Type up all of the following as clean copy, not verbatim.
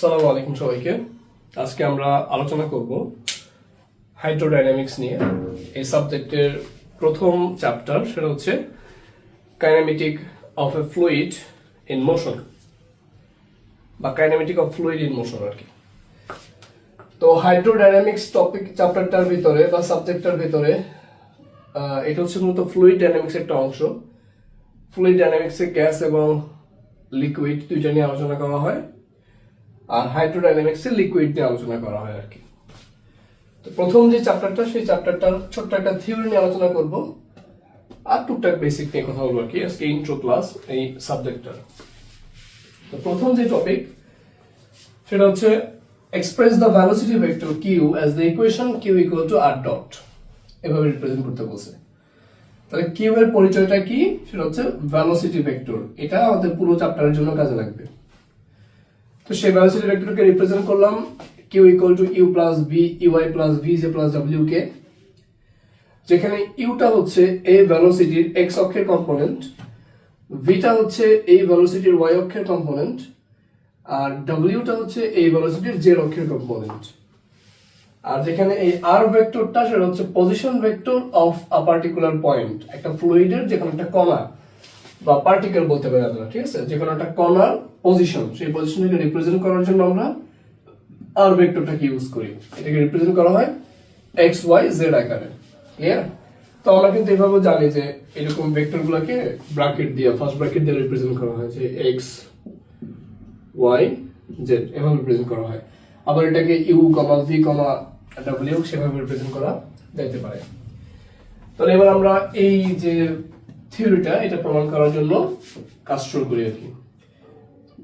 আসসালামু আলাইকুম সবাইকে। আজকে আমরা আলোচনা করব হাইড্রোডাইনামিক্স নিয়ে। এই সাবজেক্টের প্রথম চ্যাপ্টার সেটা হচ্ছে kinematic of a fluid in motion বা kinematic of fluid in motion আর কি। তো হাইড্রোডাইনামিক্স টপিক চ্যাপ্টারটার ভিতরে বা সাবজেক্টটার ভিতরে এটা হচ্ছে মূলত ফ্লুইড ডাইনামিক্স একটা অংশ। ফ্লুইড ডাইনামিক্সে গ্যাস এবং লিকুইড দুইটা নিয়ে আলোচনা করা হয়, আর হাইড্রোডাইনামিক্সে লিকুইড নিয়ে আলোচনা করা হয় আর কি। তো প্রথম যে চ্যাপ্টারটা সেই চ্যাপ্টারটার ছোট্ট একটা থিওরি নিয়ে আলোচনা করব, আর টুকটাক বেসিক নিয়ে কথা বলবো আর কি আজকে ইন্ট্রো ক্লাস এই সাবজেক্টটার। তো প্রথম যে টপিক সেটা হচ্ছে express the velocity vector q as the equation q equal to r dot, এভাবে রিপ্রেজেন্ট করতে বলছে। তাহলে কিউ এর পরিচয়টা কি? সেটা হচ্ছে ভেলোসিটি ভেক্টর। এটা আমাদের পুরো চ্যাপ্টারের জন্য কাজে লাগবে। তো সেই ভেলোসিটি ভেক্টরকে রিপ্রেজেন্ট করলাম q equal to u plus b u i plus v j plus ডব্লিউ কে, যেখানে ইউটা হচ্ছে এই ভেলোসিটির এক্স অক্ষের কম্পোনেন্ট, ভিটা হচ্ছে এই ভেলোসিটির ওয়াই অক্ষের কম্পোনেন্ট, আর ডব্লিউটা হচ্ছে এই ভেলোসিটির জেড অক্ষের কম্পোনেন্ট। আর যেখানে এই আর ভেক্টরটা সেটা হচ্ছে position vector of a particular point, একটা ফ্লুইডের যে কোনো একটা কণা বা পার্টিকেল বলতে পারি আমরা, ঠিক আছে, যে কোনো একটা কণার পজিশন, সেই পজিশনটাকে রিপ্রেজেন্ট করার জন্য আমরা আর ভেক্টরটাকে ইউজ করি। এটাকে রিপ্রেজেন্ট করা হয় এক্স ওয়াই জেড আকারে। ক্লিয়ার? তো আমরা কিন্তু এভাবে জানি যে এরকম ভেক্টরগুলোকে ব্র্যাকেট দিয়ে, ফার্স্ট ব্র্যাকেট দিয়ে রিপ্রেজেন্ট করা হয় যে এক্স ওয়াই জেড, এভাবে রিপ্রেজেন্ট করা হয়। আবার এটাকে ইউ কমা ভি কমা ডব্লিউ সেভাবে রিপ্রেজেন্ট করা যাইতে পারে। তাহলে এবার আমরা এই যে থিওরিটা এটা প্রমাণ করার জন্য কাজ শুরু করি আর কি।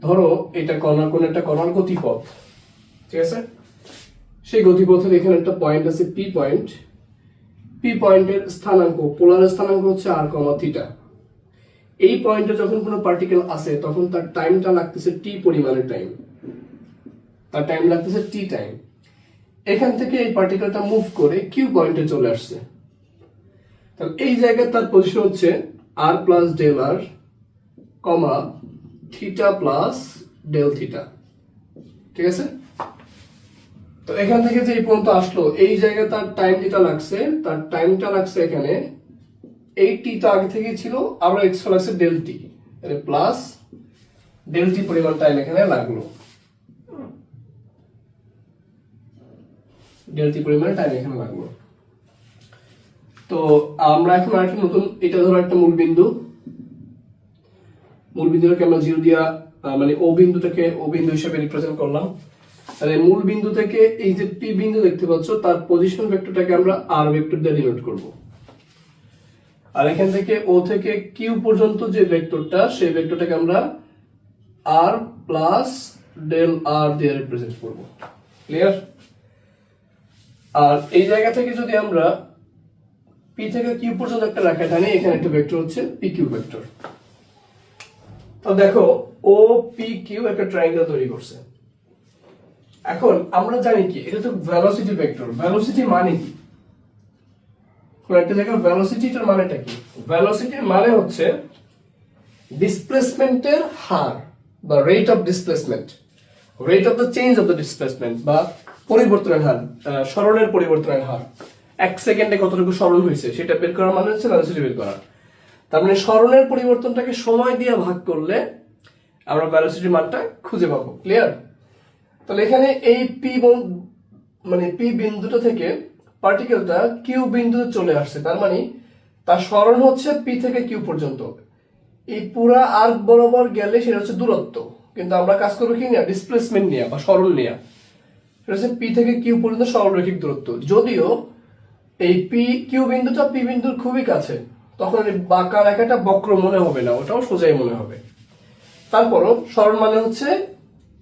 ধরো এটা কোন একটা কণার গতিপথ, ঠিক আছে, সেই গতিপথের এখানে একটা পয়েন্ট আছে পি পয়েন্ট। পি পয়েন্টের স্থানাঙ্ক, পোলার স্থানাঙ্ক হচ্ছে আর কমা থিটা। এই পয়েন্টে যখন কোনো পার্টিকেল আসে তখন তার টাইমটা লাগতেছে টি পরিমাণের টাইম, তার টাইম লাগতেছে টি টাইম। এখান থেকে এই পার্টিকেলটা মুভ করে কিউ পয়েন্টে চলে আসছে। তাহলে এই জায়গায় তার পজিশন হচ্ছে আর প্লাস ডেল আর কমা থিটা প্লাস ডেল থিটা, ঠিক আছে। তো এখান থেকে যে এই পর্যন্ত আসলো, এই জায়গায় তার টাইম যেটা লাগছে, তার টাইমটা লাগছে এখানে এই টি তো আগে থেকেই ছিল, আবার এক্সট্রা লাগছে del t, plus del t পরিমাণ টাইম এখানে লাগলো, ডেল টি পরিমাণ টাইম এখানে লাগলো। তো আমরা এখন আরেকটা নতুন, এটা ধরো একটা মূল বিন্দু, মূল বিন্দুটাকে আমরা জিরো দিয়া মানে ও বিন্দুটাকে ও বিন্দু হিসেবে রিপ্রেজেন্ট করলাম। তাহলে মূল বিন্দু থেকে এই যে পি বিন্দু দেখতে পাচ্ছ, তার পজিশন ভেক্টরটাকে আমরা আর ভেক্টর দিয়ে ডিনোট করব। আর এখান থেকে ও থেকে কিউ পর্যন্ত যে ভেক্টরটা, সেই ভেক্টরটাকে আমরা আর প্লাস ডেল আর দিয়ে রিপ্রেজেন্ট করব। ক্লিয়ার? আর এই জায়গা থেকে যদি আমরা পি থেকে কিউ পর্যন্ত একটা রেখা টানি, এখানে একটা ভেক্টর হচ্ছে পি কিউ ভেক্টর। তো দেখো ও পি কিউ একটা ট্রায়াঙ্গেল তৈরি করছে। এখন আমরা জানি কি, এটা তো ভেলোসিটি ভেক্টর। ভেলোসিটি মানে কি? কোন একটা জায়গার ভেলোসিটিটার মানেটা কি? ভেলোসিটির মানে হচ্ছে ডিসপ্লেসমেন্টের হার বা rate of displacement, rate of the change of the displacement বা পরিবর্তনের হার, সরণের পরিবর্তনের হার। এক সেকেন্ডে কতটুকু সরণ হয়েছে সেটা বের করা মানে হচ্ছে ভেলোসিটি বের করা। তার মানে সরণের পরিবর্তনটাকে সময় দিয়ে ভাগ করলে আমরা ভেলোসিটির মানটা খুঁজে পাবো। ক্লিয়ার? তাহলে এখানে এই পি মানে পি বিন্দুটা থেকে পার্টিকেলটা কিউ বিন্দুতে চলে আসছে, তার মানে তার সরণ হচ্ছে পি থেকে কিউ পর্যন্ত। এই পুরা আর্ক বরাবর গেলে সেটা হচ্ছে দূরত্ব, কিন্তু আমরা কাজ করবো কি নিয়ে, ডিসপ্লেসমেন্ট নিয়ে বা সরণ নিয়ে। সেটা হচ্ছে পি থেকে কিউ পর্যন্ত সরলরৈখিক দূরত্ব। যদিও এই পি কিউ বিন্দুটা পি বিন্দুর খুবই কাছে, তখন এই বাঁকা রেখাটা বক্র মনে হবে না, ওটাও সোজাই মনে হবে। তারপরও সরণ মানে হচ্ছে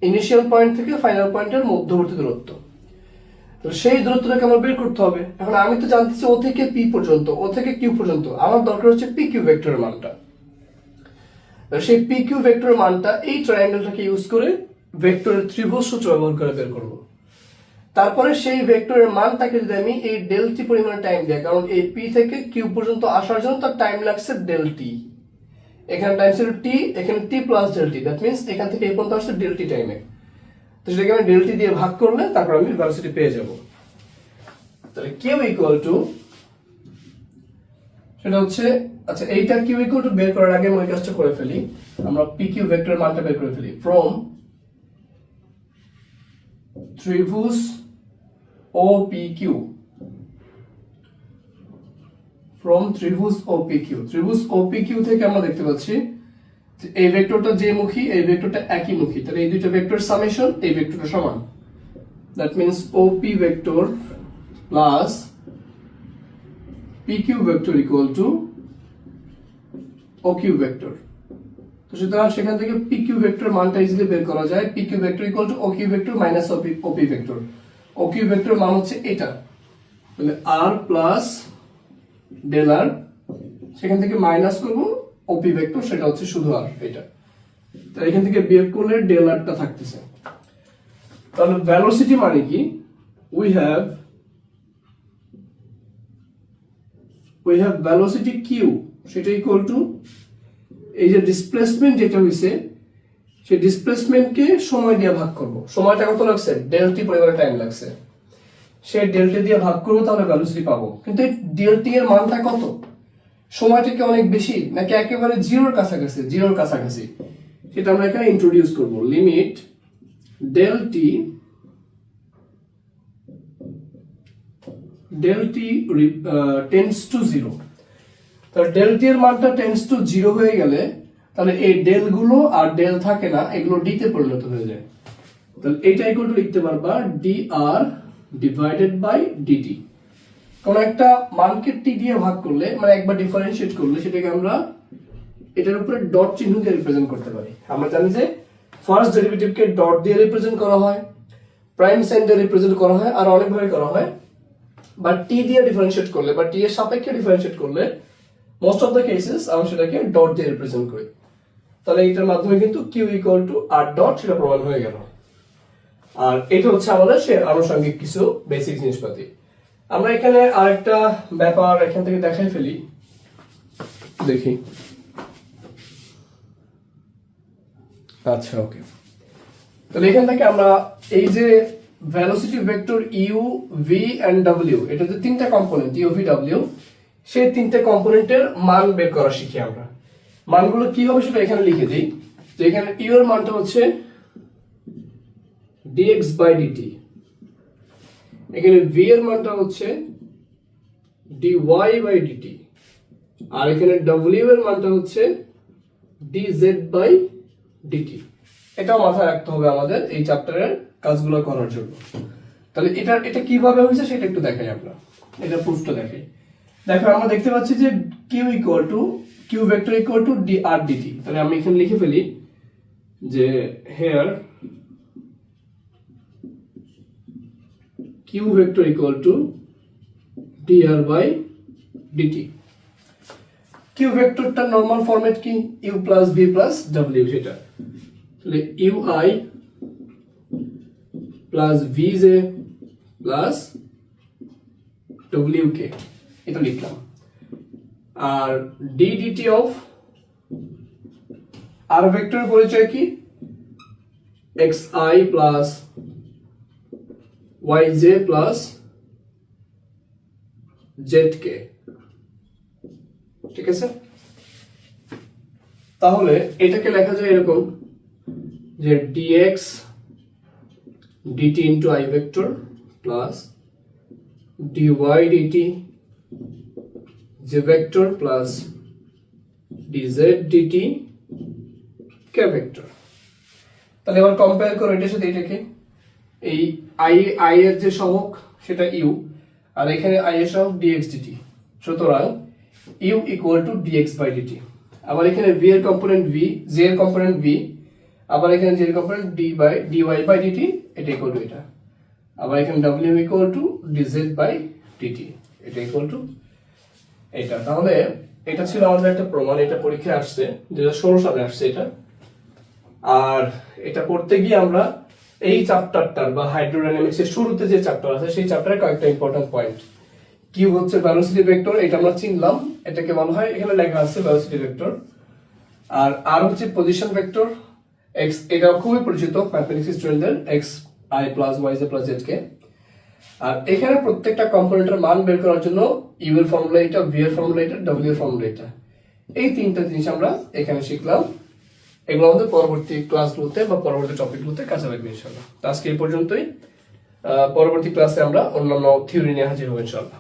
ইনিশিয়াল পয়েন্ট থেকে ফাইনাল পয়েন্টের মধ্যবর্তী দূরত্ব। তো সেই দূরত্বটাকে আমার বের করতে হবে। এখন আমি তো জানতেছি ও থেকে পি পর্যন্ত, ও থেকে কিউ পর্যন্ত, আমার দরকার হচ্ছে পি কিউ ভেক্টরের মানটা। সেই পি কিউ ভেক্টরের মানটা এই ট্রায়াঙ্গেলটাকে ইউজ করে ভেক্টরের ত্রিভুজ সূত্র ব্যবহার করে বের করব। তারপরে সেই ভেক্টরের মানটাকে যদি আমি এই ডেল টি পরিমাণ টাইম দিই, কারণ এই পি থেকে কিউ পর্যন্ত আসার জন্য তার টাইম লাগছে ডেল টি, এখানে টাইম ছিল টি, এখানে t plus del t, that means এখান থেকে এই পর্যন্ত আসছে ডেল টি টাইমে। তো সেটাকে আমি ডেল টি দিয়ে ভাগ করলে তারপর আমি ভেলোসিটি পেয়ে যাব। তাহলে কিউ ইকুয়াল টু, সেটা হচ্ছে, আচ্ছা এইটা কিউ ইকুয়াল টু বের করার আগে আমি ওই কাজটা করে ফেলি, আমরা পি কিউ ভেক্টরের মানটা বের করে ফেলি। ফ্রম ত্রিভুজ ও পি কিউ, ফ্রম ত্রিভুজ ও পি কিউ, ত্রিভুজ ও পি কিউ থেকে আমরা দেখতে পাচ্ছি এই ভেক্টরটা যে মুখী, এই ভেক্টরটা একই মুখী, তাহলে এই দুইটা ভেক্টর সামেশন এই ভেক্টরটা সমান। That means OP vector plus PQ vector equal to OQ vector। তো সুতরাং সেখান থেকে PQ vector মানটা ইজিলি বের করা যায়। PQ vector equal to OQ vector minus OP vector। OQ vector মান হচ্ছে এটা, তাহলে R plus del R, সেখান থেকে মাইনাস করব OP vector, সেটা হচ্ছে শুধু R এটা। তাহলে এখান থেকে বিয়োগ করলে del R টা থাকতেছে। তাহলে ভেলোসিটি মানে কি, we have velocity q, সেটা ইকুয়াল টু এই যে ডিসপ্লেসমেন্ট যেটা হইছে সেই ডিসপ্লেসমেন্টকে সময় দিয়ে ভাগ করব। সময়টা কত লাগছে, ডেল টি পরিমাণ টাইম লাগছে, সেই ডেল টি দিয়ে ভাগ করব, তাহলে ভেলোসিটি পাবো। কিন্তু এই ডেল টি এর মানটা কত, সময়টা কি অনেক বেশি নাকি একেবারে জিরোর কাছাকাছি, জিরোর কাছাকাছি, সেটা আমরা এখানে ইন্ট্রোডিউস করব। Limit del t tends to zero. তাহলে ডেল টি এর মানটা টেন্ডস টু জিরো হয়ে গেলে তাহলে এই ডেল গুলো আর ডেল থাকে না, এগুলো ডি তে পরিণত হয়ে যায়। তাহলে এটা ইকুয়াল টু লিখতে পারবা d r divided by dt. কোন একটা মানকে টি দিয়ে ভাগ করলে, মানে একবার ডিফারেন্সিয়েট করলে, সেটাকে আমরা এটার উপরে ডট চিহ্ন দিয়ে রিপ্রেজেন্ট করতে পারি। আমরা জানি যে ফার্স্ট ডেরিভেটিভকে ডট দিয়ে রিপ্রেজেন্ট করা হয়, প্রাইম সাইন দিয়ে রিপ্রেজেন্ট করা হয়, আর অনেকভাবে করা হয়। বা টি দিয়ে ডিফারেন্সিয়েট করলে বা টি এর সাপেক্ষে ডিফারেন্সিয়েট করলে মোস্ট অফ দ্য কেসেস আমরা সেটাকে ডট দিয়ে রিপ্রেজেন্ট করি। তাহলে এটার মাধ্যমে কিন্তু q equal to r dot সেটা প্রমাণ হয়ে গেল। আর এটা হচ্ছে আমাদের সে আনুষঙ্গিক কিছু বেসিক জিনিসপাতি। আমরা এখানে আরেকটা ব্যাপার এখান থেকে দেখাই ফেলি, দেখি। আচ্ছা ওকে, তাহলে এখান থেকে আমরা এই যে velocity vector u, v and ডব্লিউ, এটা যে তিনটা কম্পোনেন্ট ইউ, ভি, ডব্লিউ, সেই তিনটা কম্পোনেন্টের মান বের করা শিখি আমরা। মানগুলো কি হবে সেটা এখানে লিখে দিই। তো এখানে ইউ এর মানটা হচ্ছে dx বাই ডিটি, এখানে ভি এর মানটা হচ্ছে dy বাই ডিটি, আর এখানে ডব্লিউ এর মানটা হচ্ছে dz বাই ডিটি। এটাও মাথায় রাখতে হবে আমাদের এই চ্যাপ্টারের কাজগুলো করার জন্য। তাহলে এটা কিভাবে হয়েছে সেটা একটু দেখাই আমরা, এটা প্রুফটা দেখাই। দেখো আমরা দেখতে পাচ্ছি যে q vector equal to d r dt. তাহলে আমি এখানে লিখে ফেলি যে here q vector equal to d r by dt. কিউ ভেক্টরটা নরমাল ফরম্যাট কি, ইউ প্লাস ভি প্লাস ডব্লিউ, সেটা। তাহলে u i plus v j plus ডব্লিউ কে, এটা লিখলাম। আর ডি ডিটি অফ আর ভেক্টরের পরিচয় কি, x i plus y j plus z k, ঠিক আছে। তাহলে এটাকে লেখা যায় এরকম যে dx dt into I vector plus dy dt j vector plus dz dt k vector। তাহলে এবার কম্পেয়ার করো এটার সাথে এটাকে। এই i এর যে সহগ সেটা u, আর এখানে i এর সহগ dx dt, সুতরাং u equal to dx by dt। আবার এখানে v এর কম্পোনেন্ট v, j এর কম্পোনেন্ট v, আবার এখানে j এর কম্পোনেন্ট dy by dt, এটা ইকুয়াল টু এটা। আবার এখানে w equal to dz by dt, এটা ইকুয়াল টু এটা। তাহলে এটা ছিল আমাদের একটা প্রমাণ, এটা পরীক্ষায় আসছে 2016 সালে আসছে এটা। আর এটা পড়তে গিয়ে আমরা এই চ্যাপ্টারটার বা হাইড্রোডাইনামিক্স এর শুরুতে যে চ্যাপ্টার আছে সেই চ্যাপ্টারে কয়েকটা ইম্পর্টেন্ট পয়েন্ট, কি হচ্ছে ভেলোসিটি ভেক্টর, এটা আমরা চিনলাম, এটাকে বলা হয়, এখানে লেখা আছে ভেলোসিটি ভেক্টর। আর হচ্ছে পজিশন ভেক্টর, x, এটা খুবই পরিচিত ম্যাথমেটিক্স স্টুডেন্টদের, x i plus y j plus z k. আর এখানে প্রত্যেকটা কম্পোনেন্টের মান বের করার জন্য ইউ এর ফর্মুলা এটা, ভি এর ফর্মুলা এটা, ডব্লিউ এর ফর্মুলা এটা। এই তিনটা জিনিস আমরা এখানে শিখলাম। এগুলো আমাদের পরবর্তী ক্লাসগুলোতে বা পরবর্তী টপিকগুলোতে কাজে লাগবে ইনশাআল্লাহ। তো আজকে এই পর্যন্তই। পরবর্তী ক্লাসে আমরা অন্যান্য থিওরি নিয়ে হাজির হবো ইনশাআল্লাহ।